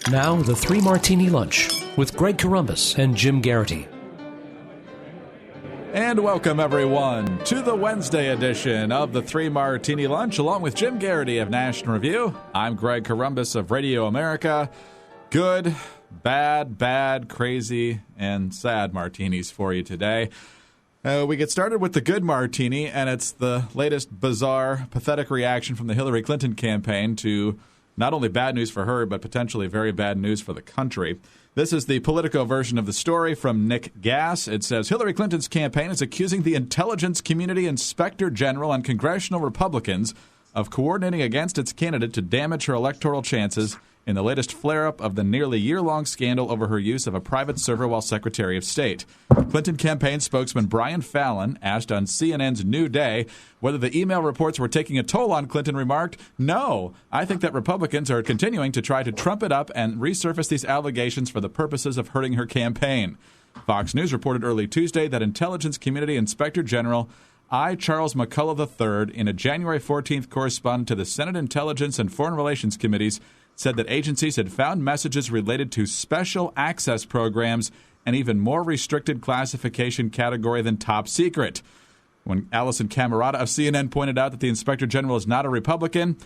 Now, the Three Martini Lunch with Greg Corombos and Jim Garrity. And welcome, everyone, to the Wednesday edition of the Three Martini Lunch, along with Jim Garrity of National Review. I'm Greg Corombos of Radio America. Good, bad, crazy, and sad martinis for you today. We get started with the good martini, and it's the latest bizarre, pathetic reaction from the Hillary Clinton campaign to not only bad news for her, but potentially very bad news for the country. This is the Politico version of the story from Nick Gass. It says, Hillary Clinton's campaign is accusing the intelligence community inspector general and congressional Republicans of coordinating against its candidate to damage her electoral chances in the latest flare-up of the nearly year-long scandal over her use of a private server while Secretary of State. Clinton campaign spokesman Brian Fallon asked on CNN's New Day whether the email reports were taking a toll on Clinton, remarked, "No, I think that Republicans are continuing to try to trump it up and resurface these allegations for the purposes of hurting her campaign." Fox News reported early Tuesday that Intelligence Community Inspector General I. Charles McCullough III, in a January 14th correspondence to the Senate Intelligence and Foreign Relations Committees, said that agencies had found messages related to special access programs, an even more restricted classification category than top secret. When Allison Camerata of CNN pointed out that the Inspector General is not a Republican,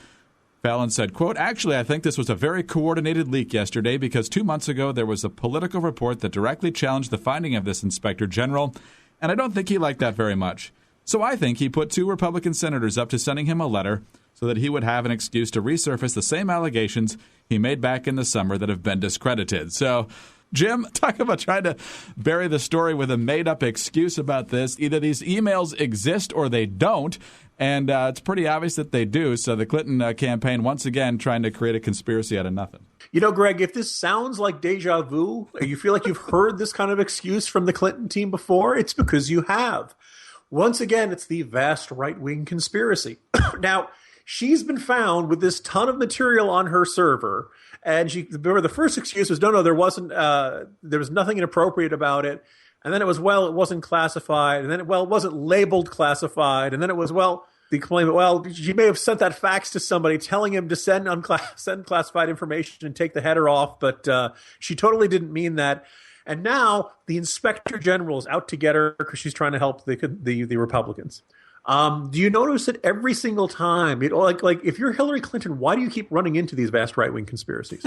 Fallon said, quote, "Actually, I think this was a very coordinated leak yesterday because 2 months ago there was a Politico report that directly challenged the finding of this Inspector General, and I don't think he liked that very much. So I think he put 2 Republican senators up to sending him a letter so that he would have an excuse to resurface the same allegations he made back in the summer that have been discredited." So, Jim, talk about trying to bury the story with a made-up excuse about this. Either these emails exist or they don't, and it's pretty obvious that they do. So the Clinton campaign, once again, trying to create a conspiracy out of nothing. You know, Greg, if this sounds like deja vu, you feel like you've heard this kind of excuse from the Clinton team before, it's because you have. Once again, it's the vast right-wing conspiracy. Now, she's been found with this ton of material on her server, and remember the first excuse was, no, there was nothing inappropriate about it, and then it was, well, it wasn't classified, and then, it wasn't labeled classified, and then it was, the complaint, she may have sent that fax to somebody telling him to send classified information and take the header off, but she totally didn't mean that. And now the Inspector General is out to get her because she's trying to help the Republicans. Do you notice that every single time, like if you're Hillary Clinton, why do you keep running into these vast right-wing conspiracies?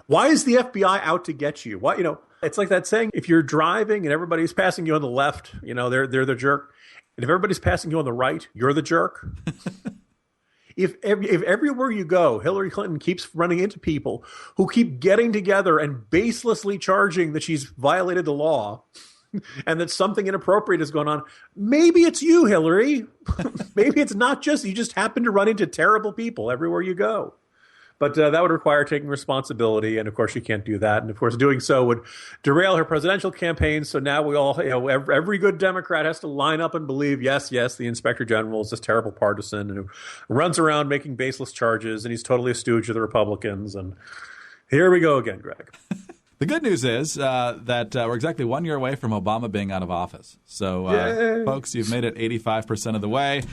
Why is the FBI out to get you? Why, it's like that saying, if you're driving and everybody's passing you on the left, they're the jerk. And if everybody's passing you on the right, you're the jerk. If everywhere you go, Hillary Clinton keeps running into people who keep getting together and baselessly charging that she's violated the law and that something inappropriate is going on, maybe it's you, Hillary. Maybe it's not just you just happen to run into terrible people everywhere you go. But that would require taking responsibility, and of course she can't do that. And of course doing so would derail her presidential campaign. So now we all, every good Democrat has to line up and believe, yes, the Inspector General is this terrible partisan who runs around making baseless charges, and he's totally a stooge of the Republicans. And here we go again, Greg. The good news is that we're exactly 1 year away from Obama being out of office. So, folks, you've made it 85% of the way.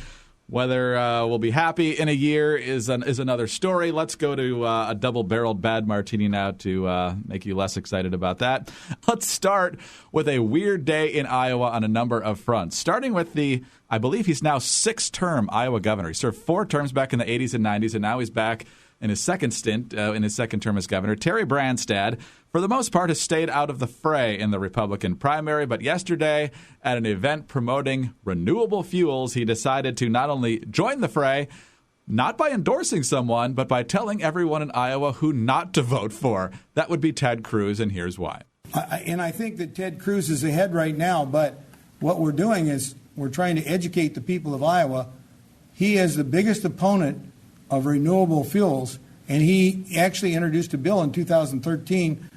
Whether we'll be happy in a year is another story. Let's go to a double-barreled bad martini now to make you less excited about that. Let's start with a weird day in Iowa on a number of fronts, starting with I believe he's now 6th-term Iowa governor. He served 4 terms back in the 80s and 90s, and now he's back in his second stint, in his second term as governor. Terry Branstad, for the most part, has stayed out of the fray in the Republican primary. But yesterday, at an event promoting renewable fuels, he decided to not only join the fray, not by endorsing someone, but by telling everyone in Iowa who not to vote for. That would be Ted Cruz, and here's why. And I think that Ted Cruz is ahead right now, but what we're doing is we're trying to educate the people of Iowa. He is the biggest opponent of renewable fuels, and he actually introduced a bill in 2013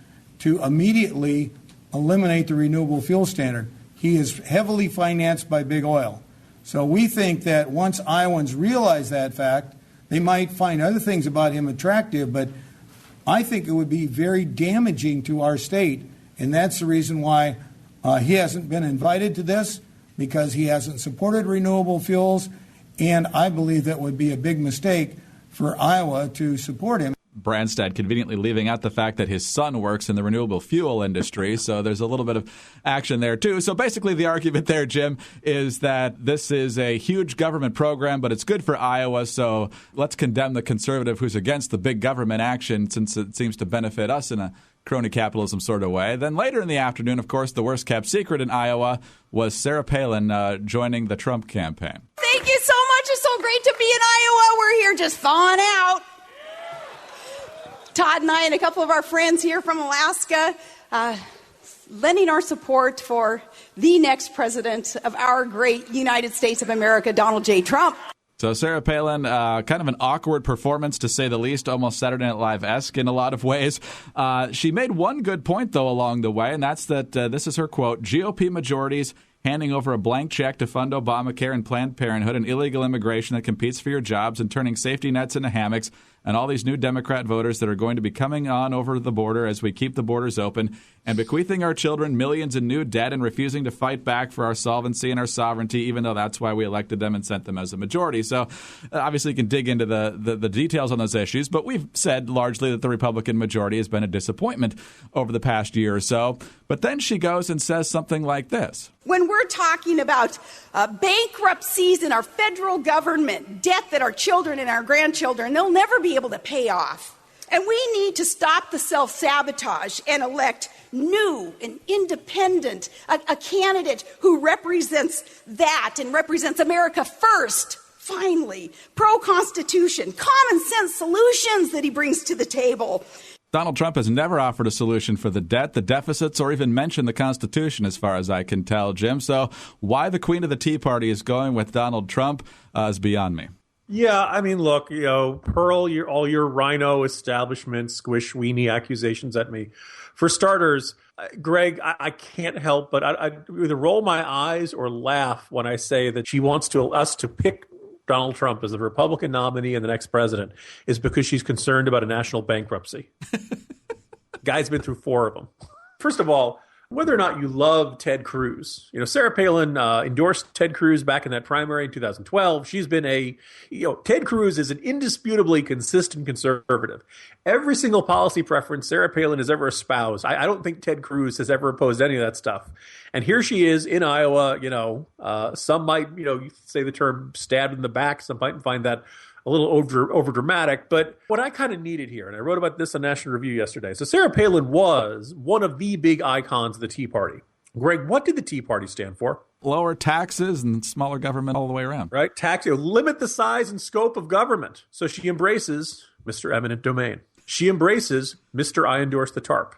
to immediately eliminate the renewable fuel standard. He is heavily financed by big oil. So we think that once Iowans realize that fact, they might find other things about him attractive, but I think it would be very damaging to our state, and that's the reason why he hasn't been invited to this, because he hasn't supported renewable fuels, and I believe that would be a big mistake for Iowa to support him. Branstad conveniently leaving out the fact that his son works in the renewable fuel industry. So there's a little bit of action there, too. So basically the argument there, Jim, is that this is a huge government program, but it's good for Iowa. So let's condemn the conservative who's against the big government action since it seems to benefit us in a crony capitalism sort of way. Then later in the afternoon, of course, the worst kept secret in Iowa was Sara Palin joining the Trump campaign. Thank you so much. It's so great to be in Iowa. We're here just thawing out. Todd and I and a couple of our friends here from Alaska lending our support for the next president of our great United States of America, Donald J. Trump. So Sara Palin, kind of an awkward performance, to say the least, almost Saturday Night Live-esque in a lot of ways. She made one good point, though, along the way, and that's that this is her quote, GOP majorities handing over a blank check to fund Obamacare and Planned Parenthood and illegal immigration that competes for your jobs and turning safety nets into hammocks and all these new Democrat voters that are going to be coming on over the border as we keep the borders open and bequeathing our children millions in new debt and refusing to fight back for our solvency and our sovereignty, even though that's why we elected them and sent them as a majority. So obviously you can dig into the details on those issues, but we've said largely that the Republican majority has been a disappointment over the past year or so. But then she goes and says something like this. When we're talking about bankruptcies in our federal government, debt that our children and our grandchildren, they'll never be able to pay off. And we need to stop the self-sabotage and elect new and independent, a candidate who represents that and represents America first. Finally, pro-Constitution, common sense solutions that he brings to the table. Donald Trump has never offered a solution for the debt, the deficits, or even mentioned the Constitution, as far as I can tell, Jim. So why the Queen of the Tea Party is going with Donald Trump is beyond me. Yeah, I mean, look, hurl all your rhino establishment squish weenie accusations at me. For starters, Greg, I can't help but I either roll my eyes or laugh when I say that she wants us to pick Donald Trump as the Republican nominee and the next president is because she's concerned about a national bankruptcy. Guy's been through 4 of them. First of all, whether or not you love Ted Cruz, Sara Palin endorsed Ted Cruz back in that primary in 2012. She's been Ted Cruz is an indisputably consistent conservative. Every single policy preference Sara Palin has ever espoused, I don't think Ted Cruz has ever opposed any of that stuff. And here she is in Iowa, some might, say the term stabbed in the back. Some might find that a little over dramatic, but what I kind of needed here, and I wrote about this on National Review yesterday. So Sara Palin was one of the big icons of the Tea Party. Greg, what did the Tea Party stand for? Lower taxes and smaller government all the way around. Right? Limit the size and scope of government. So she embraces Mr. Eminent Domain. She embraces Mr. I endorse the TARP.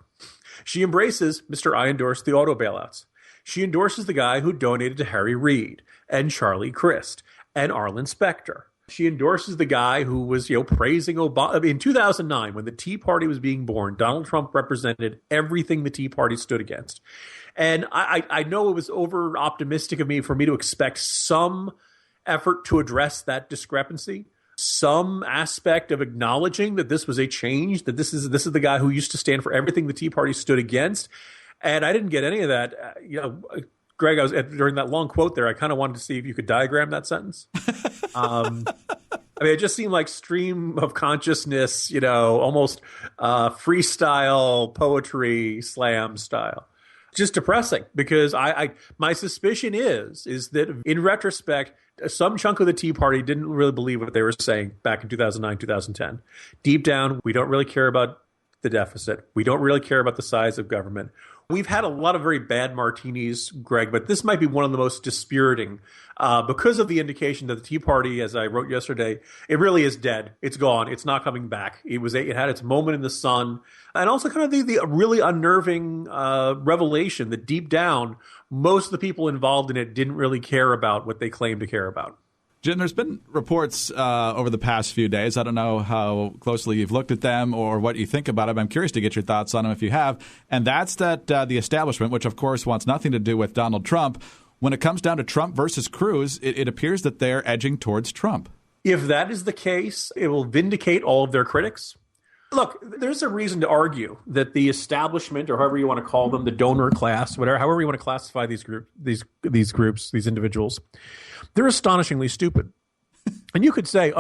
She embraces Mr. I endorse the auto bailouts. She endorses the guy who donated to Harry Reid and Charlie Crist and Arlen Specter. She endorses the guy who was, praising Obama. In 2009, when the Tea Party was being born, Donald Trump represented everything the Tea Party stood against. And I know it was over-optimistic of me for me to expect some effort to address that discrepancy, some aspect of acknowledging that this was a change, that this is the guy who used to stand for everything the Tea Party stood against. And I didn't get any of that. Greg, during that long quote there, I kind of wanted to see if you could diagram that sentence. It just seemed like stream of consciousness, almost freestyle poetry slam style. Just depressing because my suspicion is that in retrospect, some chunk of the Tea Party didn't really believe what they were saying back in 2009, 2010. Deep down, we don't really care about the deficit. We don't really care about the size of government. We've had a lot of very bad martinis, Greg, but this might be one of the most dispiriting because of the indication that the Tea Party, as I wrote yesterday, it really is dead. It's gone. It's not coming back. It had its moment in the sun. And also kind of the really unnerving revelation that deep down, most of the people involved in it didn't really care about what they claimed to care about. Jim, there's been reports over the past few days. I don't know how closely you've looked at them or what you think about them. I'm curious to get your thoughts on them if you have. And that's that the establishment, which of course wants nothing to do with Donald Trump, when it comes down to Trump versus Cruz, it appears that they're edging towards Trump. If that is the case, it will vindicate all of their critics. Look, there's a reason to argue that the establishment, or however you want to call them, the donor class, however you want to classify these groups, these individuals, they're astonishingly stupid. And you could say,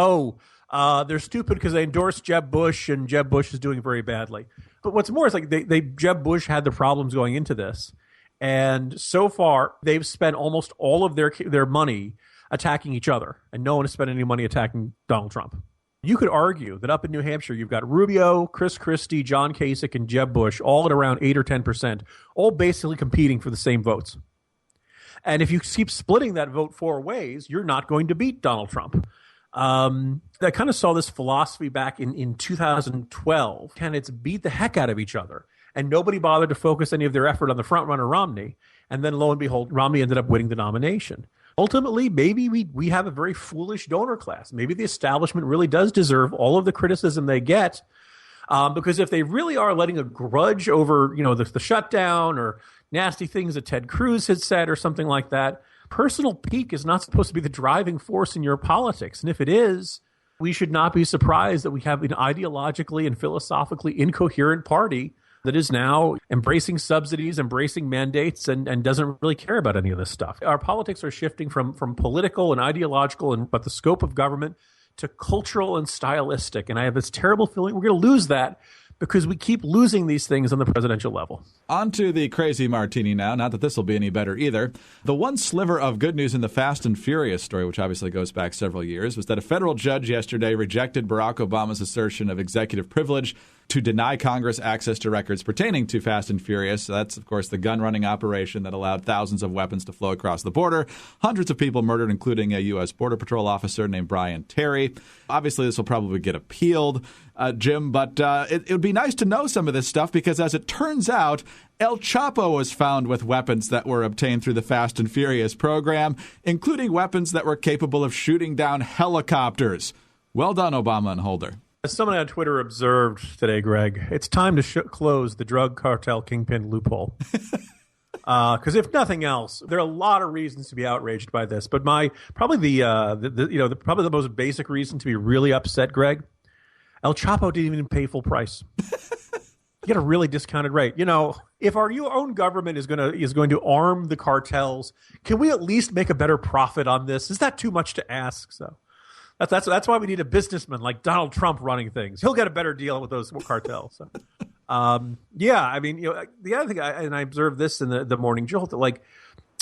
They're stupid because they endorsed Jeb Bush, and Jeb Bush is doing very badly. But what's more is like Jeb Bush had the problems going into this, and so far they've spent almost all of their money attacking each other, and no one has spent any money attacking Donald Trump. You could argue that up in New Hampshire, you've got Rubio, Chris Christie, John Kasich, and Jeb Bush, all at around 8 or 10%, all basically competing for the same votes. And if you keep splitting that vote 4 ways, you're not going to beat Donald Trump. I kind of saw this philosophy back in 2012. Candidates beat the heck out of each other, and nobody bothered to focus any of their effort on the front runner Romney. And then lo and behold, Romney ended up winning the nomination. Ultimately, maybe we have a very foolish donor class. Maybe the establishment really does deserve all of the criticism they get, because if they really are letting a grudge over, the shutdown or nasty things that Ted Cruz had said or something like that, personal pique is not supposed to be the driving force in your politics. And if it is, we should not be surprised that we have an ideologically and philosophically incoherent party that is now embracing subsidies, embracing mandates, and doesn't really care about any of this stuff. Our politics are shifting from political and ideological but the scope of government to cultural and stylistic. And I have this terrible feeling we're going to lose that because we keep losing these things on the presidential level. On to the crazy Martini now. Not that this will be any better either. The one sliver of good news in the Fast and Furious story, which obviously goes back several years, was that a federal judge yesterday rejected Barack Obama's assertion of executive privilege to deny Congress access to records pertaining to Fast and Furious. So that's, of course, the gun-running operation that allowed thousands of weapons to flow across the border, hundreds of people murdered, including a U.S. Border Patrol officer named Brian Terry. Obviously, this will probably get appealed, Jim, but it would be nice to know some of this stuff because, as it turns out, El Chapo was found with weapons that were obtained through the Fast and Furious program, including weapons that were capable of shooting down helicopters. Well done, Obama and Holder. As someone on Twitter observed today, Greg, it's time to close the drug cartel kingpin loophole. Because if nothing else, there are a lot of reasons to be outraged by this. But probably the most basic reason to be really upset, Greg, El Chapo didn't even pay full price. You get a really discounted rate. If our own government is going to arm the cartels, can we at least make a better profit on this? Is that too much to ask? So. That's why we need a businessman like Donald Trump running things. He'll get a better deal with those cartels. So, the other thing, I observed this in the Morning Jolt, that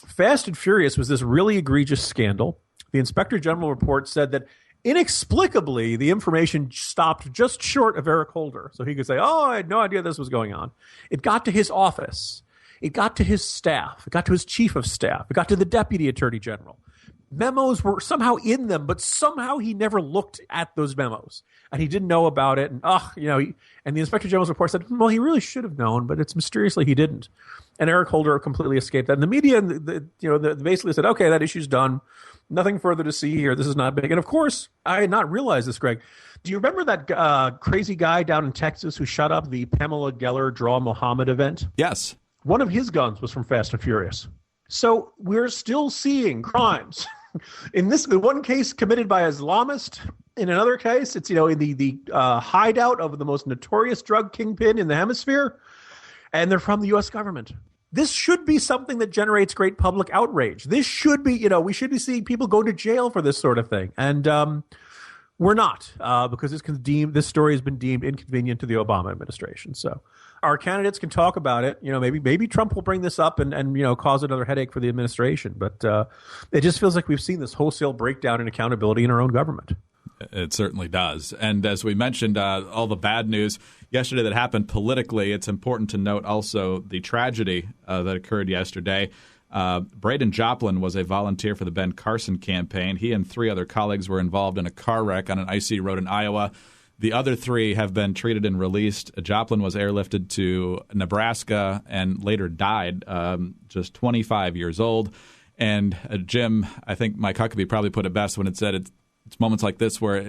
Fast and Furious was this really egregious scandal. The Inspector General report said that inexplicably the information stopped just short of Eric Holder, so he could say, "Oh, I had no idea this was going on." It got to his office, it got to his staff, it got to his chief of staff, it got to the Deputy Attorney General. Memos were somehow in them, but somehow he never looked at those memos, and he didn't know about it. And and the Inspector General's report said, well, he really should have known, but it's mysteriously he didn't. And Eric Holder completely escaped that. And the media, basically said, okay, that issue's done. Nothing further to see here. This is not big. And of course, I had not realized this, Greg. Do you remember that crazy guy down in Texas who shut up the Pamela Geller Draw Muhammad event? Yes. One of his guns was from Fast and Furious. So we're still seeing crimes. In one case committed by Islamist. In another case, it's in the hideout of the most notorious drug kingpin in the hemisphere, and they're from the U.S. government. This should be something that generates great public outrage. This should be, we should be seeing people go to jail for this sort of thing, and we're not because this story has been deemed inconvenient to the Obama administration. So. Our candidates can talk about it. Maybe Trump will bring this up and cause another headache for the administration. But it just feels like we've seen this wholesale breakdown in accountability in our own government. It certainly does. And as we mentioned, all the bad news yesterday that happened politically, it's important to note also the tragedy that occurred yesterday. Braden Joplin was a volunteer for the Ben Carson campaign. He and 3 other colleagues were involved in a car wreck on an icy road in Iowa. The other 3 have been treated and released. Joplin was airlifted to Nebraska and later died, just 25 years old. And Jim, I think Mike Huckabee probably put it best when it said it's moments like this where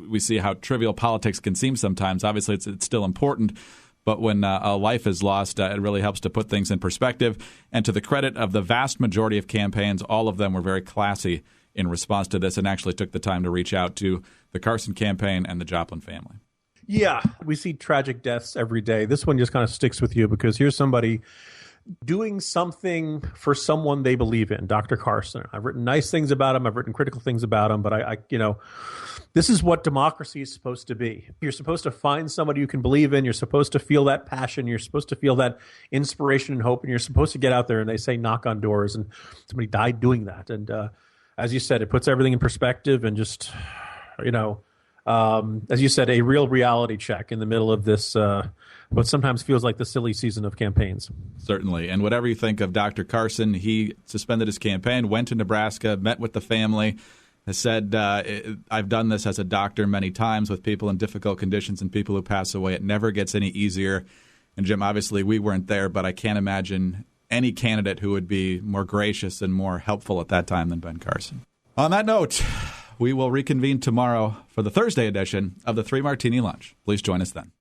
we see how trivial politics can seem sometimes. Obviously, it's still important. But when a life is lost, it really helps to put things in perspective. And to the credit of the vast majority of campaigns, all of them were very classy in response to this and actually took the time to reach out to the Carson campaign and the Joplin family. Yeah, we see tragic deaths every day. This one just kind of sticks with you because here's somebody doing something for someone they believe in, Dr. Carson. I've written nice things about him. I've written critical things about him, but I this is what democracy is supposed to be. You're supposed to find somebody you can believe in. You're supposed to feel that passion. You're supposed to feel that inspiration and hope, and you're supposed to get out there and they say knock on doors, and somebody died doing that. And as you said, it puts everything in perspective and just, as you said, a real reality check in the middle of this, what sometimes feels like the silly season of campaigns. Certainly. And whatever you think of Dr. Carson, he suspended his campaign, went to Nebraska, met with the family, has said, I've done this as a doctor many times with people in difficult conditions and people who pass away. It never gets any easier. And Jim, obviously we weren't there, but I can't imagine any candidate who would be more gracious and more helpful at that time than Ben Carson. On that note, we will reconvene tomorrow for the Thursday edition of the 3 Martini Lunch. Please join us then.